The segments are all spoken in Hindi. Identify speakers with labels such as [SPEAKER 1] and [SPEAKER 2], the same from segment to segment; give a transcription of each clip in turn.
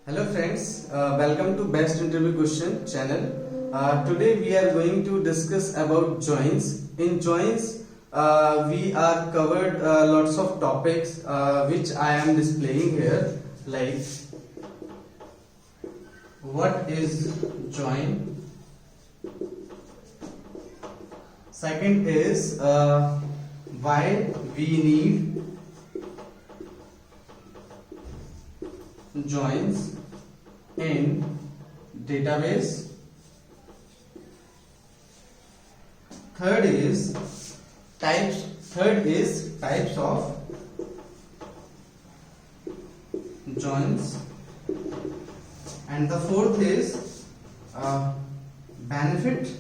[SPEAKER 1] Hello friends, welcome to Best Interview Question channel. Today we are going to discuss about joins. In joins, we are covered lots of topics which I am displaying here, like what is join. Second is why we need joins in database. Third is types of joins, and the fourth is benefits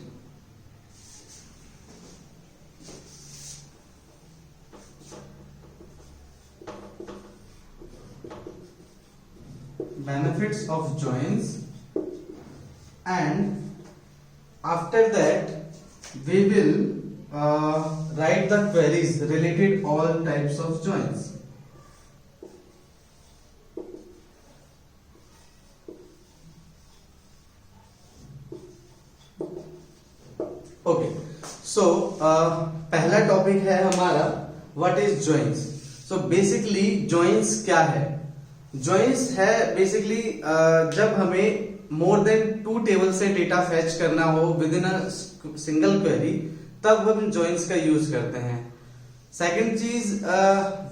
[SPEAKER 1] of joins, and after that we will write the queries related all types of joins. Okay so पहला टॉपिक है हमारा what is joins. So basically joins क्या है? जॉइंस है बेसिकली जब हमें मोर देन 2 टेबल से डेटा फैच करना हो with in a single query, तब हम जॉइंस का यूज करते हैं. सेकंड चीज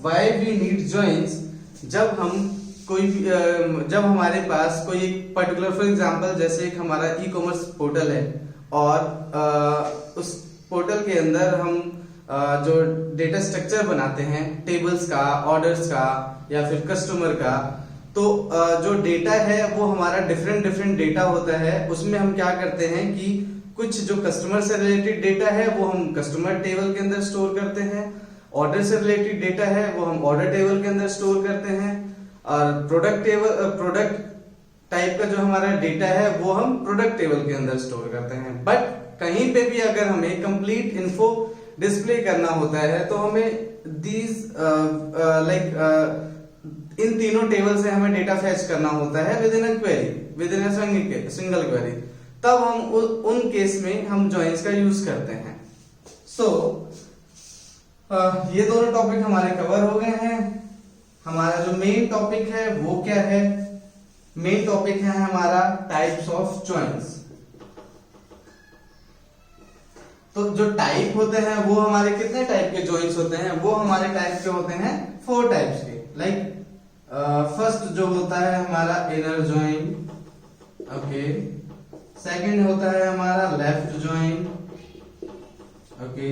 [SPEAKER 1] व्हाई वी नीड जॉइंस, जब हमारे पास कोई एक पर्टिकुलर, फॉर एग्जांपल जैसे एक हमारा ई कॉमर्स पोर्टल है और उस पोर्टल के अंदर हम जो डेटा स्ट्रक्चर बनाते हैं टेबल्स का, ऑर्डर्स का या फिर कस्टमर का, तो जो डेटा है वो हमारा डिफरेंट डेटा होता है. उसमें हम क्या करते हैं कि कुछ जो कस्टमर से रिलेटेड डेटा है वो हम कस्टमर टेबल के अंदर स्टोर करते हैं, ऑर्डर से रिलेटेड डेटा है वो हम ऑर्डर टेबल के अंदर स्टोर करते हैं, और प्रोडक्ट टाइप का जो हमारा डेटा है वो हम प्रोडक्ट टेबल के अंदर स्टोर करते हैं. बट कहीं पे भी अगर हमें कंप्लीट इन्फो डिस्प्ले करना होता है तो हमें इन तीनों टेबल से हमें डेटा फैच करना होता है with in a query, with in a single query. तब हम उन केस में हम जॉइंस का यूज करते हैं. सो ये दोनों टॉपिक हमारे कवर हो गए हैं. हमारा जो मेन टॉपिक है वो क्या है? मेन टॉपिक है हमारा टाइप्स ऑफ जॉइंस. तो जो टाइप होते हैं वो हमारे कितने टाइप के जॉइंस होते हैं? वो हमारे टाइप के होते हैं 4 टाइप्स के. लाइक फर्स्ट जो होता है हमारा इनर जॉइन, ओके. सेकंड होता है हमारा लेफ्ट जॉइन, ओके.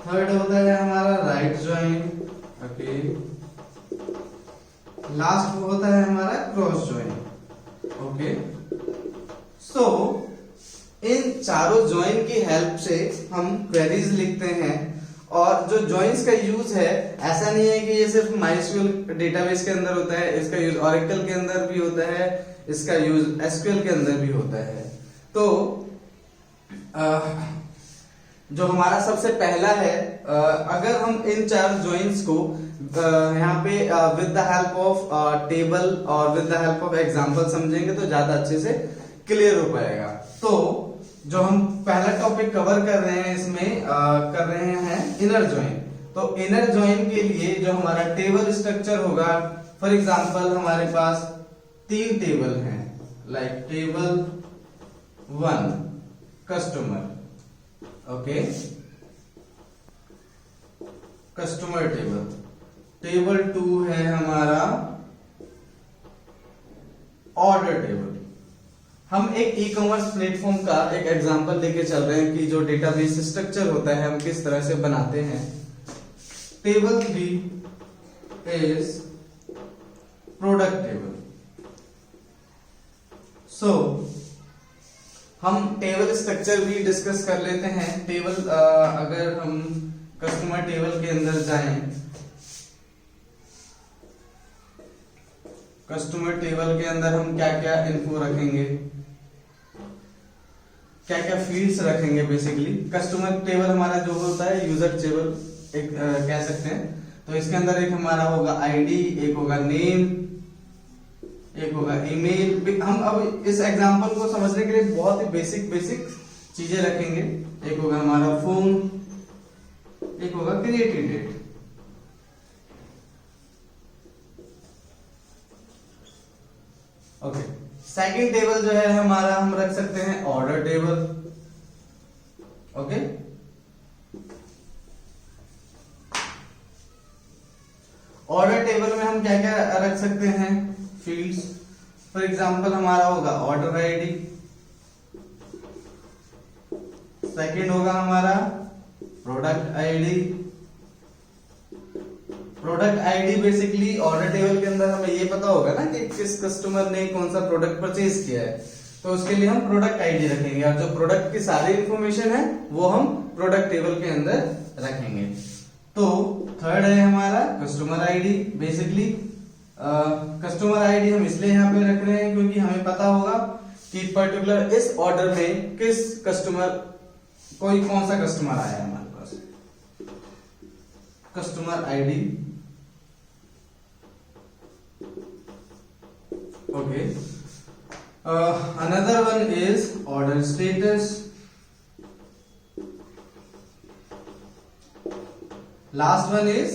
[SPEAKER 1] थर्ड होता है हमारा राइट जॉइन, ओके. लास्ट होता है हमारा क्रॉस जॉइन, ओके. सो इन चारों जॉइन की हेल्प से हम क्वेरीज लिखते हैं. और जो जॉइंस का यूज है, ऐसा नहीं है कि ये सिर्फ माइस्क्यूएल डेटाबेस के अंदर होता है, इसका यूज ऑरेकल के अंदर भी होता है, इसका यूज एसक्यूएल के अंदर भी होता है. तो जो हमारा सबसे पहला है, अगर हम इन 4 जॉइंस को यहाँ पे with the help of table और with the help of example समझेंगे तो ज्यादा अच्छे से क्लियर हो पाएगा. तो जो हम पहला टॉपिक कवर कर रहे हैं इसमें कर रहे हैं इनर जॉइन. तो इनर जॉइन के लिए जो हमारा टेबल स्ट्रक्चर होगा, फॉर एग्जांपल हमारे पास 3 टेबल हैं, like table 1 customer, okay, customer table. Table 2 है हमारा ऑर्डर टेबल. हम एक ई कॉमर्स प्लेटफॉर्म का एक एग्जांपल लेके चल रहे हैं कि जो डेटाबेस स्ट्रक्चर होता है हम किस तरह से बनाते हैं. Table 3 is product table. So हम टेबल स्ट्रक्चर भी डिस्कस कर लेते हैं. टेबल अगर हम कस्टमर टेबल के अंदर जाएं, कस्टमर टेबल के अंदर हम क्या क्या इन्फो रखेंगे, क्या क्या फील्ड्स रखेंगे. बेसिकली कस्टमर टेबल हमारा जो होता है यूजर टेबल एक कह सकते हैं. तो इसके अंदर एक हमारा होगा आईडी, एक होगा नेम, एक होगा ईमेल। हम अब इस एग्जांपल को समझने के लिए बहुत ही बेसिक चीजें रखेंगे। एक होगा हमारा फोन, एक होगा created date. Okay, second table जो है हमारा हम रख सकते हैं order table. Okay, order table में हम क्या क्या रख सकते हैं फील्ड्स। फॉर एग्जांपल हमारा होगा ऑर्डर आईडी, सेकंड होगा हमारा product ID. Product ID basically order table के अंदर हमें ये पता होगा ना कि किस कस्टमर ने कौन सा प्रोडक्ट परचेज किया है, तो उसके लिए हम प्रोडक्ट आईडी रखेंगे और जो प्रोडक्ट की सारी इंफॉर्मेशन है वो हम प्रोडक्ट टेबल के अंदर रखेंगे। तो थर्ड है हमारा customer ID. Basically customer ID हम इसलिए यहाँ पे रख रहे हैं क्योंकि हमें पता होगा कि पर्टिकुलर इस ऑर्डर में किस कस्टमर, कोई कौन सा कस्टमर आया है हमारे पास, customer ID. Okay, another one is order status. Last one is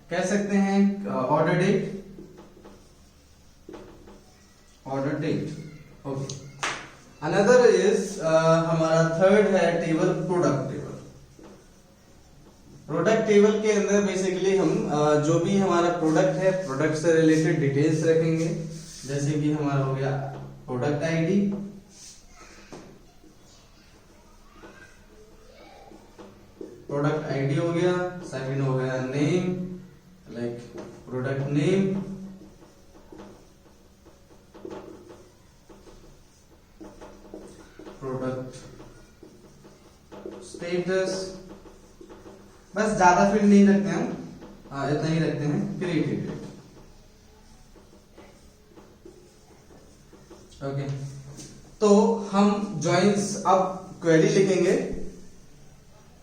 [SPEAKER 1] कह सकते हैं order date, order date. Okay, another is हमारा थर्ड है table product table. Product table के अंदर बेसिकली हम जो भी हमारा प्रोडक्ट है, प्रोडक्ट से रिलेटेड डिटेल्स रखेंगे। जैसे कि हमारा हो गया प्रोडक्ट आईडी, प्रोडक्ट आईडी हो गया, सेकंड हो गया name, like product name, product status. बस ज्यादा फील्ड नहीं रखते हम, इतना ही रखते हैं। Created date. ओके, तो हम जॉइंस अब क्वेरी लिखेंगे।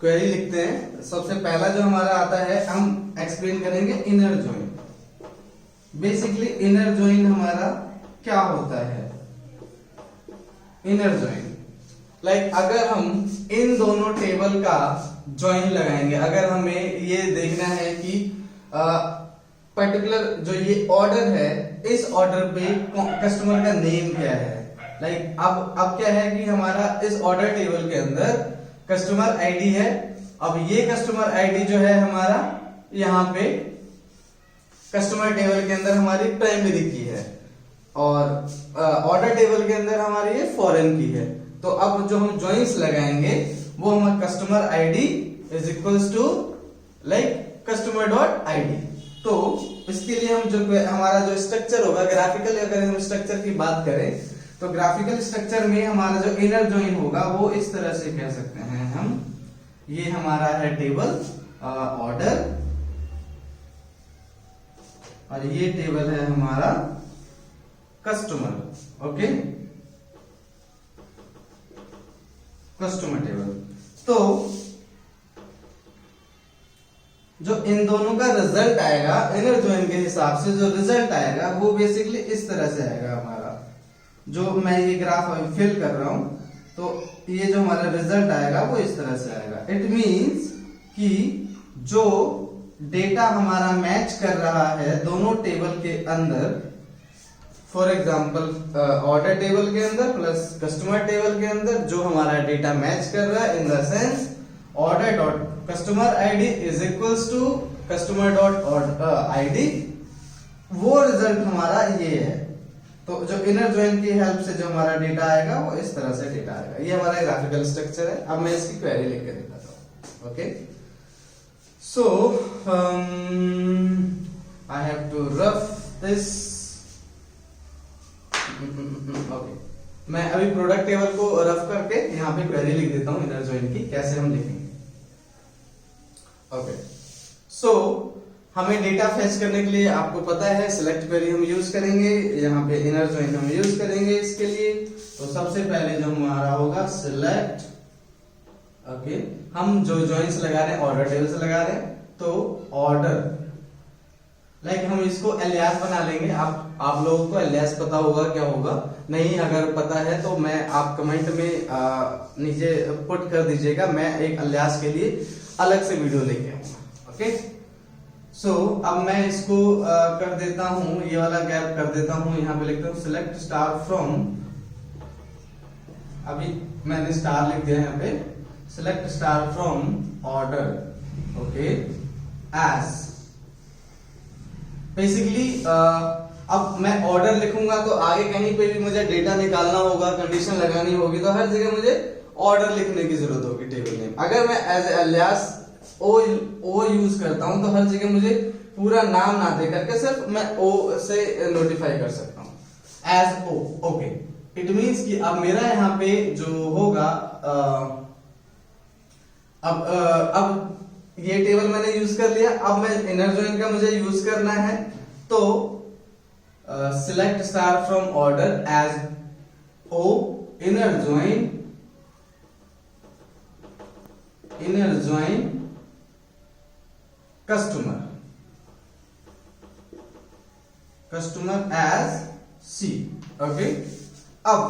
[SPEAKER 1] क्वेरी लिखते हैं। सबसे पहला जो हमारा आता है हम एक्सप्लेन करेंगे inner join. Basically inner join हमारा क्या होता है। इनर जॉइन लाइक अगर हम इन दोनों टेबल का जॉइन लगाएंगे, अगर हमें ये देखना है कि पर्टिकुलर जो ये ऑर्डर है, इस ऑर्डर पे कस्टमर का नेम क्या है। लाइक अब क्या है कि हमारा इस ऑर्डर टेबल के अंदर कस्टमर आईडी है। अब ये कस्टमर आईडी जो है हमारा यहाँ पे कस्टमर टेबल के अंदर हमारी प्राइमरी की है और ऑर्डर टेबल के अंदर हमारी ये फॉरेन की है। तो अब जो हम जॉइंस लगाएंगे वो हमारा customer ID is equals to like customer dot ID. तो इसके लिए हम जो हमारा जो स्ट्रक्चर होगा, ग्राफिकल अगर हम स्ट्रक्चर की बात करें तो ग्राफिकल स्ट्रक्चर में हमारा जो इनर जॉइन होगा वो इस तरह से कह सकते हैं हम। ये हमारा है टेबल ऑर्डर और ये टेबल है हमारा कस्टमर। Okay, customer table. तो जो इन दोनों का रिजल्ट आएगा इनर जॉइन के हिसाब से, जो रिजल्ट आएगा वो बेसिकली इस तरह से आएगा हमारा। जो मैं ये ग्राफ फिल कर रहा हूं तो ये जो हमारा रिजल्ट आएगा वो इस तरह से आएगा। इट मींस कि जो डेटा हमारा मैच कर रहा है दोनों टेबल के अंदर, फॉर एग्जांपल ऑर्डर टेबल के अंदर प्लस कस्टमर टेबल के अंदर जो हमारा डेटा मैच कर रहा है, in the sense order dot customer ID is equals to customer dot ID, वो रिजल्ट हमारा ये है। तो जो इनर जॉइन की हेल्प से जो हमारा डेटा आएगा वो इस तरह से डेटा आएगा। ये हमारा ग्राफिकल स्ट्रक्चर है। अब मैं इसकी क्वेरी लिख के दिखाता हूं। Okay, so I have to rough this. Okay, मैं अभी प्रोडक्ट टेबल को रफ करके यहाँ पे क्वेरी लिख देता हूँ इनर जॉइन की, कैसे हम लिखेंगे। ओके, सो हमें डेटा फेच करने के लिए आपको पता है सिलेक्ट क्वेरी हम यूज करेंगे, यहाँ पे इनर जॉइन हम यूज करेंगे इसके लिए। तो सबसे पहले जो हमारा होगा सिलेक्ट। ओके, हम जो जॉइंस लगा रहे हैं ऑर्डर टेबल से लगा रहे हैं, तो ऑर्डर लाइक हम इसको एलियास बना लेंगे। आप आप लोगों को अलियास पता होगा क्या होगा, नहीं अगर पता है तो मैं आप कमेंट में नीचे पुट कर दीजिएगा, मैं एक अलियास के लिए अलग से वीडियो लेके आऊंगा। ओके, सो अब मैं इसको कर देता हूं, ये वाला गैप कर देता हूं, यहाँ पे लिखता हूं सिलेक्ट स्टार फ्रॉम, अभी मैंने स्टार लिख दिया यहाँ पे, select star from order, okay, as basically अब मैं ऑर्डर लिखूंगा तो आगे कहीं पे भी मुझे डेटा निकालना होगा, कंडीशन लगानी होगी, तो हर जगह मुझे ऑर्डर लिखने की जरूरत होगी टेबल नेम। अगर मैं एज अलियास ओ यूज करता हूं तो हर जगह मुझे पूरा नाम ना दे करके सिर्फ मैं ओ से नोटिफाई कर सकता हूं as O. Okay, it means कि अब मेरा यहाँ पे जो होगा अब ये टेबल मैंने यूज कर लिया, अब मैं इनर ज्वाइन का मुझे यूज करना है, तो select star from order as O inner join customer as C. Okay, अब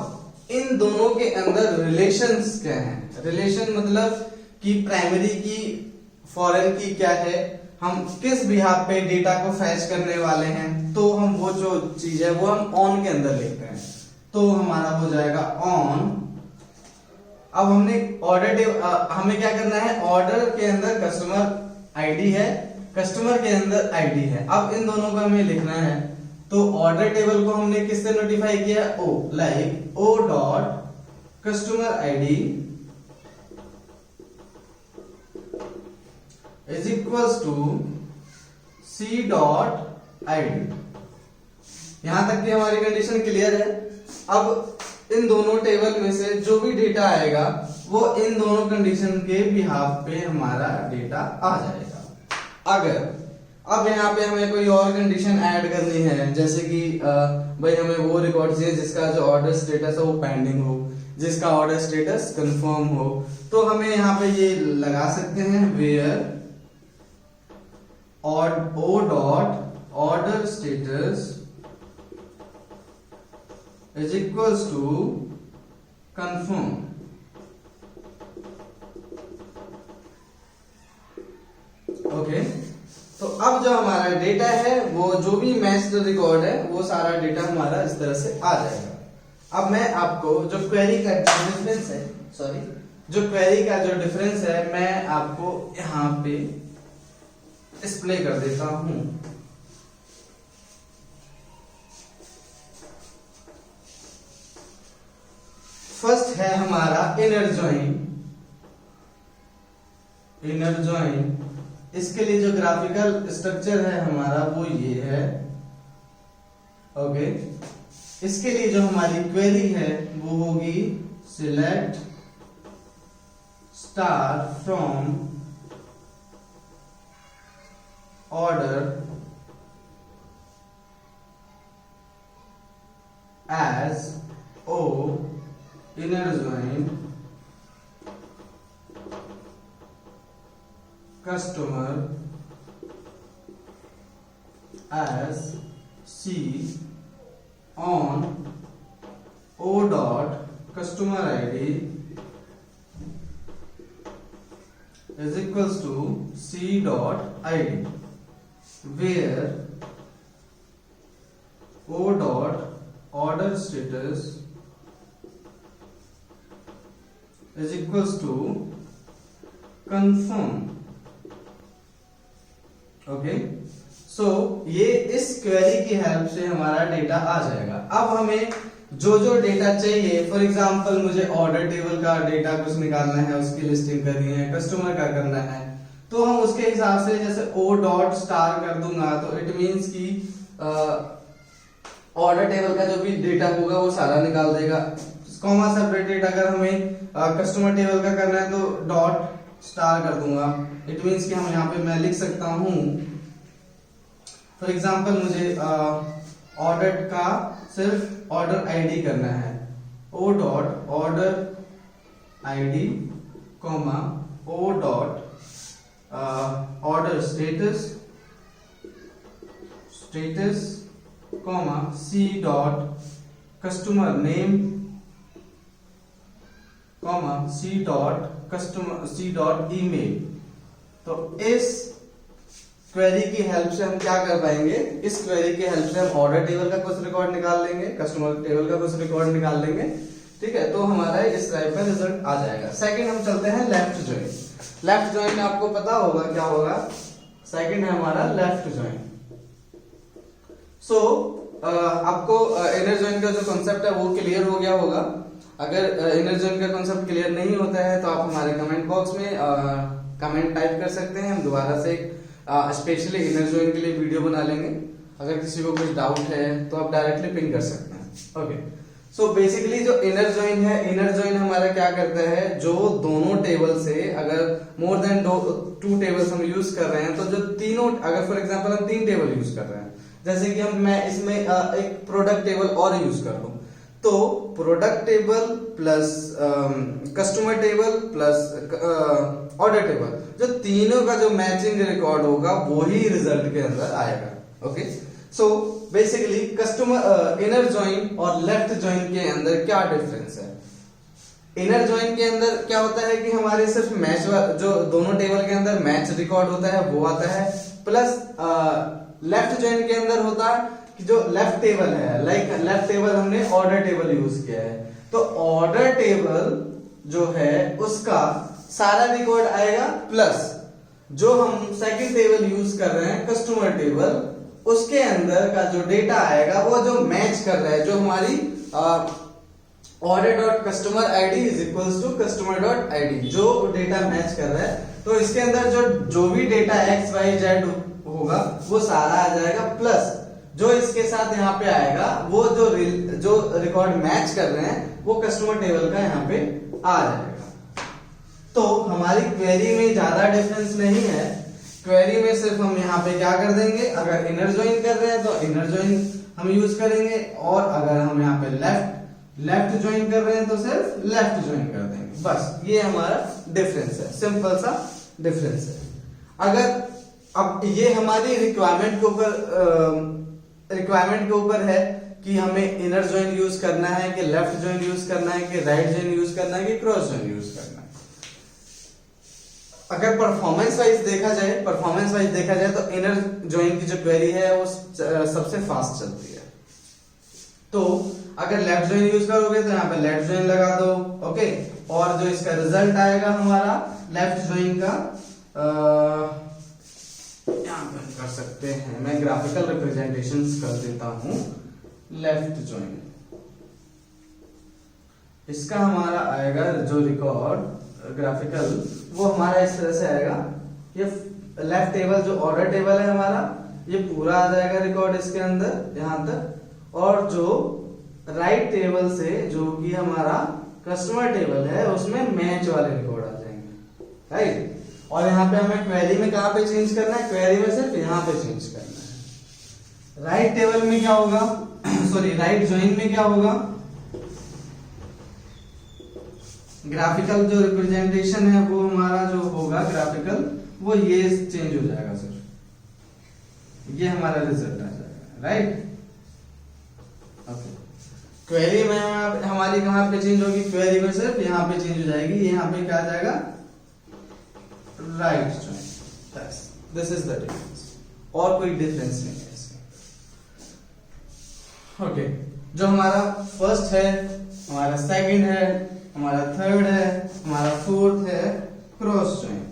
[SPEAKER 1] इन दोनों के अंदर रिलेशंस क्या हैं? रिलेशन मतलब कि प्राइमरी की फॉरेन की क्या है, हम किस बिहाफ पे डेटा को फैच करने वाले हैं, तो हम वो जो चीज है वो हम ऑन के अंदर लिखते हैं, तो हमारा हो जाएगा ऑन। अब हमने ऑर्डर हमें क्या करना है, ऑर्डर के अंदर कस्टमर आईडी है, कस्टमर के अंदर आईडी है, अब इन दोनों को हमें लिखना है, तो ऑर्डर टेबल को हमने किससे नोटिफाई किया, O, like O dot customer ID is equals to c dot id। यहां तक की हमारी कंडीशन क्लियर है। अब इन दोनों टेबल में से जो भी डेटा आएगा वो इन दोनों कंडीशन के बिहाफ पे हमारा डेटा आ जाएगा। अगर अब यहाँ पे हमें कोई और कंडीशन ऐड करनी है, जैसे कि भाई हमें वो रिकॉर्ड चाहिए जिसका जो ऑर्डर स्टेटस है वो पेंडिंग हो, जिसका ऑर्डर स्टेटस कंफर्म हो, तो हमें यहाँ पे ये लगा सकते हैं where o dot order status is equals to confirm। Okay, तो अब जो हमारा डेटा है वो जो भी मैच्ड रिकॉर्ड है वो सारा डेटा हमारा इस तरह से आ जाएगा। अब मैं आपको जो क्वेरी का डिफरेंस है, जो क्वेरी का जो डिफरेंस है मैं आपको यहाँ पे डिस्प्ले कर देता हूं। फर्स्ट है हमारा इनर ज्वाइन, इसके लिए जो ग्राफिकल स्ट्रक्चर है हमारा वो ये है। ओके, इसके लिए जो हमारी क्वेरी है वो होगी select star from order as O inner join customer as C on O dot customer ID is equals to C dot ID, where O dot order status is equals to confirm। Okay, so ये इस क्वेरी की हेल्प से हमारा डेटा आ जाएगा। अब हमें जो जो डेटा चाहिए, फॉर एग्जांपल मुझे ऑर्डर टेबल का डेटा कुछ निकालना है, उसकी लिस्टिंग करनी है, कस्टमर का करना है, तो हम उसके हिसाब से जैसे ओ डॉट स्टार कर दूंगा तो इट मींस कि ऑर्डर टेबल का जो भी डेटा होगा वो सारा निकाल देगा। कॉमा सेपरेटेड अगर हमें कस्टमर टेबल का करना है तो डॉट स्टार कर दूंगा। इट मींस कि हम यहाँ पे मैं लिख सकता हूं, फॉर एग्जांपल मुझे ऑर्डर का सिर्फ ऑर्डर आईडी करना है, O dot order ID comma O dot order status comma C dot customer name comma C dot email. तो इस क्वेरी की हेल्प से हम क्या कर पाएंगे, इस क्वेरी की हेल्प से हम ऑर्डर टेबल का कुछ रिकॉर्ड निकाल लेंगे, कस्टमर टेबल का कुछ रिकॉर्ड निकाल लेंगे, ठीक है। तो हमारा इस टाइप का रिजल्ट आ जाएगा। सेकंड हम चलते हैं लेफ्ट ज्वाइन। लेफ्ट ज्वाइन आपको पता होगा क्या होगा, सेकंड है हमारा लेफ्ट ज्वाइन। सो आपको इनर ज्वाइन का जो कॉन्सेप्ट है वो क्लियर हो गया होगा। अगर इनर ज्वाइन का कॉन्सेप्ट क्लियर नहीं होता है तो आप हमारे कमेंट बॉक्स में कमेंट टाइप कर सकते हैं, हम दोबारा से स्पेशली इनर ज्वाइन के लिए वीडियो बना लेंगे। अगर किसी को कुछ डाउट है तो आप डायरेक्टली पिन कर सकते हैं। ओके, सो बेसिकली जो इनर ज्वाइन है, इनर ज्वाइन हमारा क्या करता है, जो दोनों टेबल से अगर मोर देन टू टेबल्स हम यूज कर रहे हैं, तो जो तीनों, अगर फॉर एग्जांपल हम 3 टेबल यूज कर रहे हैं, जैसे कि मैं इसमें एक प्रोडक्ट टेबल और यूज कर लूं, तो product table plus customer table plus order table, जो तीनों का जो मैचिंग रिकॉर्ड होगा वही रिजल्ट के अंदर आएगा। Okay, so basically customer inner join और लेफ्ट ज्वाइन के अंदर क्या डिफरेंस है। इनर ज्वाइन के अंदर क्या होता है कि हमारे सिर्फ मैच, जो दोनों टेबल के अंदर मैच रिकॉर्ड होता है वो आता है, प्लस लेफ्ट ज्वाइन के अंदर होता है कि जो लेफ्ट टेबल है, लाइक लेफ्ट टेबल हमने ऑर्डर टेबल यूज किया है, तो ऑर्डर टेबल जो है उसका सारा रिकॉर्ड आएगा, प्लस जो हम सेकंड टेबल यूज कर रहे हैं कस्टमर टेबल, उसके अंदर का जो डेटा आएगा वो जो मैच कर रहा है, जो हमारी order dot customer ID is equals to customer dot ID, जो डेटा मैच कर रहा है, तो इसके अंदर जो भी डेटा एक्स वाई जेड होगा वो सारा आ जाएगा, प्लस जो इसके साथ यहाँ पे आएगा वो जो रिकॉर्ड मैच कर रहे हैं वो कस्टमर टेबल का यहाँ पे आ जाएगा। तो हमारी क्वेरी में ज्यादा डिफरेंस नहीं है, क्वेरी में सिर्फ हम यहाँ पे क्या कर देंगे, अगर इनर ज्वाइन कर रहे हैं तो इनर ज्वाइन हम यूज करेंगे, और अगर हम यहाँ पे लेफ्ट ज्वाइन कर रहे हैं तो सिर्फ लेफ्ट ज्वाइन कर देंगे। बस ये हमारा डिफरेंस है, सिंपल सा डिफरेंस है। अगर अब ये हमारी रिक्वायरमेंट के ऊपर है कि हमें इनर ज्वाइन यूज करना है कि लेफ्ट ज्वाइन यूज करना है कि राइट ज्वाइन यूज करना है कि क्रॉस ज्वाइन यूज करना है। अगर परफॉर्मेंस वाइज देखा जाए तो इनर ज्वाइन की जो क्वेरी है वो सबसे फास्ट चलती है। तो अगर लेफ्ट ज्वाइन यूज करोगे तो यहाँ पे लेफ्ट ज्वाइन लगा दो, ओके, और जो इसका रिजल्ट आएगा हमारा लेफ्ट ज्वाइन का, यहाँ पे कर सकते हैं, मैं ग्राफिकल रिप्रेजेंटेशन कर देता हूं। लेफ्ट ज्वाइन, इसका हमारा आएगा जो रिकॉर्ड ग्राफिकल, वो हमारा इस तरह से आएगा। ये लेफ्ट टेबल जो ऑर्डर टेबल है हमारा, ये पूरा आ जाएगा रिकॉर्ड इसके अंदर यहां तक, और जो राइट टेबल से जो कि हमारा कस्टमर टेबल है उसमें मैच वाले रिकॉर्ड आ जाएंगे, राइट। और यहाँ पे हमें क्वेरी में कहां पे चेंज करना है, क्वेरी में सिर्फ यहाँ पे चेंज करना है। राइट टेबल में क्या होगा, सॉरी राइट ज्वाइन में क्या होगा, ग्राफिकल जो रिप्रेजेंटेशन है वो हमारा जो होगा ग्राफिकल, वो ये चेंज हो जाएगा सर, ये हमारा रिजल्ट आ जाएगा, राइट। ओके, क्वेरी में हमारी कहां पे चेंज होगी, क्वेरी में सिर्फ यहाँ पे चेंज हो जाएगी, यहाँ पे क्या आ जाएगा, right join. This is the difference, और कोई डिफरेंस नहीं है इसमें। ओके, जो हमारा फर्स्ट है, हमारा सेकंड है, हमारा थर्ड है, हमारा फोर्थ है cross join.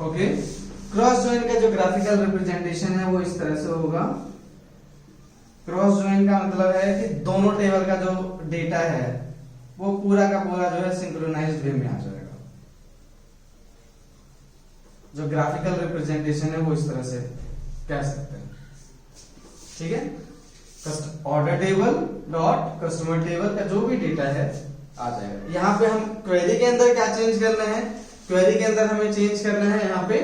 [SPEAKER 1] Okay, cross join का जो ग्राफिकल रिप्रेजेंटेशन है वो इस तरह से होगा। क्रॉस ज्वाइन का मतलब है कि दोनों टेबल का जो डेटा है वो पूरा का पूरा जो है सिंक्रोनाइज्ड वे में आ जाएगा। जो ग्राफिकल रिप्रेजेंटेशन है वो इस तरह से कह सकते हैं, ठीक है। Order table dot customer table का जो भी डेटा है आ जाएगा। यहाँ पे हम क्वेरी के अंदर क्या चेंज करना है, क्वेरी के अंदर हमें चेंज करना है यहाँ पे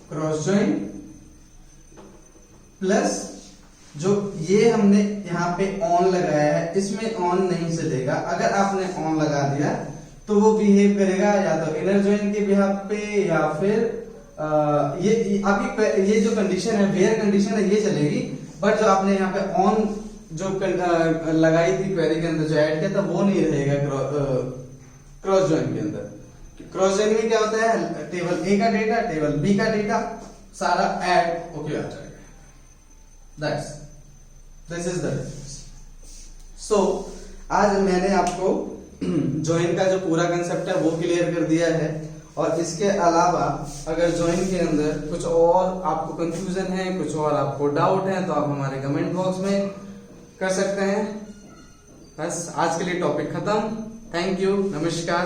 [SPEAKER 1] क्रॉस ज्वाइन प्लस जो ये हमने यहाँ पे ऑन लगाया है, इसमें ऑन नहीं चलेगा। अगर आपने ऑन लगा दिया तो वो बिहेव करेगा या तो इनर ज्वाइन के बिहाफ पे या फिर ये आपकी ये जो कंडीशन है, वेयर कंडीशन है, ये चलेगी। बट जो आपने यहाँ पे ऑन जो लगाई थी क्वेरी के अंदर, जो ऐड किया था, वो नहीं रहेगा क्रॉस जॉइन के अंदर। क्रॉस जॉइन में क्या होता है, टेबल ए का डेटा, टेबल बी का डेटा सारा ऐड होके आ जाएगा। This is the difference. So आज मैंने आपको जॉइन का जो पूरा कंसेप्ट है वो क्लियर कर दिया है। और इसके अलावा अगर जॉइन के अंदर कुछ और आपको कंफ्यूजन है, कुछ और आपको डाउट है, तो आप हमारे कमेंट बॉक्स में कर सकते हैं। बस आज के लिए टॉपिक खत्म। थैंक यू, नमस्कार।